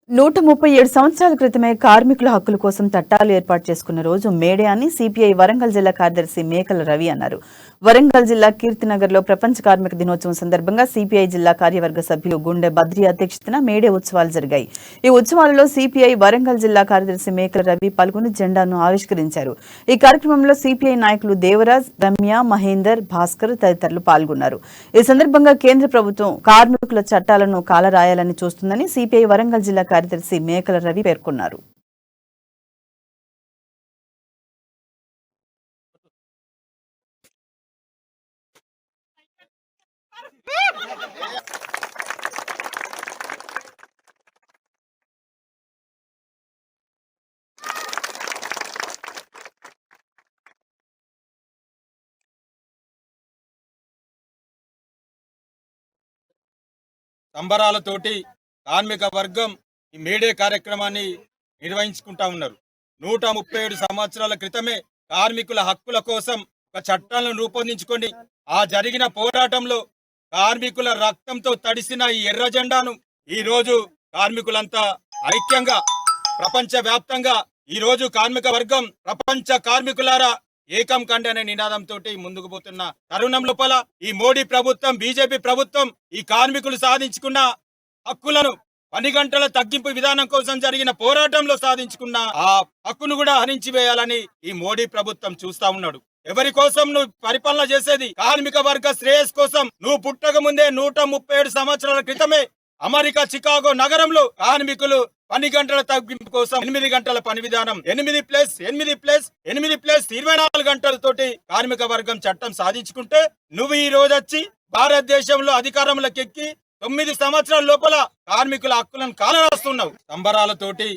137 సంవత్సరాల క్రితమే కార్మికుల హక్కుల కోసం చట్టాలు ఏర్పాటు చేసుకున్న రోజు మేడే అని సిపిఐ వరంగల్ జిల్లా కార్యదర్శి మేకల రవి అన్నారు. వరంగల్ జిల్లా కీర్తినగర్లో ప్రపంచ కార్మిక దినోత్సవం సందర్భంగా సిపిఐ జిల్లా కార్యవర్గ సభ్యులు గుండె బద్రి అధ్యక్షతన మేడే ఉత్సవాలు జరిగాయి. ఈ ఉత్సవాలలో సిపిఐ వరంగల్ జిల్లా కార్యదర్శి మేకల రవి పాల్గొని జెండాను ఆవిష్కరించారు. ఈ కార్యక్రమంలో సిపిఐ నాయకులు దేవరాజ్, రమ్య, మహేందర్, భాస్కర్ తదితరులు పాల్గొన్నారు. ఈ సందర్భంగా కేంద్ర ప్రభుత్వం కార్మికుల చట్టాలను కాలరాయాలని చూస్తుందని సిపిఐ వరంగల్ జిల్లా కార్యదర్శి మేకల రవి పేర్కొన్నారు. సంబరాలతోటి కార్మిక వర్గం ఈ మేడే కార్యక్రమాన్ని నిర్వహించుకుంటా ఉన్నారు. 137 సంవత్సరాల క్రితమే కార్మికుల హక్కుల కోసం ఒక చట్టాలను రూపొందించుకొని ఆ జరిగిన పోరాటంలో కార్మికుల రక్తంతో తడిసిన ఈ ఎర్ర జెండాను ఈ రోజు కార్మికులంతా ఐక్యంగా ప్రపంచ వ్యాప్తంగా ఈ రోజు కార్మిక వర్గం ప్రపంచ కార్మికులారా ఏకం కండి అనే నినాదంతో ముందుకు పోతున్న తరుణం లోపల ఈ మోడీ ప్రభుత్వం, బీజేపీ ప్రభుత్వం ఈ కార్మికులు సాధించుకున్న హక్కులను 10 గంటల తగ్గింపు విధానం కోసం జరిగిన పోరాటంలో సాధించుకున్న ఆ హక్కును కూడా హరించి వేయాలని ఈ మోడీ ప్రభుత్వం చూస్తా ఉన్నాడు. ఎవరి కోసం నువ్వు పరిపాలన చేసేది? కార్మిక వర్గ శ్రేయస్ కోసం. నువ్వు పుట్టక ముందే 137 సంవత్సరాల క్రితమే అమెరికా చికాగో నగరంలో కార్మికులు 10 గంటల తగ్గింపు కోసం 8 గంటల పని విధానం 8+8+8+24 గంటలతోటి కార్మిక వర్గం చట్టం సాధించుకుంటే నువ్వు ఈ రోజు వచ్చి భారతదేశంలో అధికారంలోకి ఎక్కి 9 సంవత్సరాల లోపల కార్మికుల హక్కులను కాలరాస్తున్నావు. సంబరాలతోటి